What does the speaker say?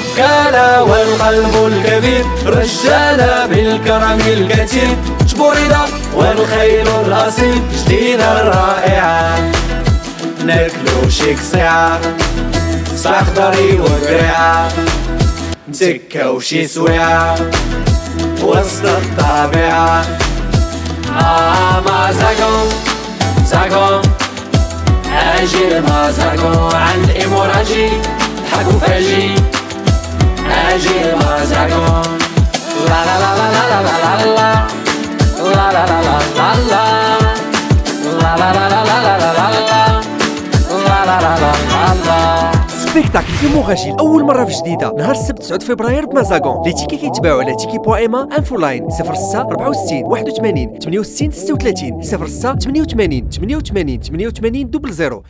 سكالة والقلب الكبير، رجالة بالكرم الكثير، جبوريدة والخيل الأصيل، جديدة الرائعة ناكلو شي قصيعة، صح خضري وقريعة، مسكة وشي سويعة وسط الطبيعة. مازاكم اجي مازاكم عند ايموراجي ضحكوا فاجي، اجي مازاكم لا لا لا لا لا لا لا لا لا لا لا لا لا لا لا لا لا لا لا. سبيكتاكل في موغاشي لأول مرة في جديدة نهار السبت 9 فبراير بمازاغون. لي تيكي كيتباعوا على تيكي بوان ايما انفو لاين 06 64 81 68 36 06 88 88 88 00.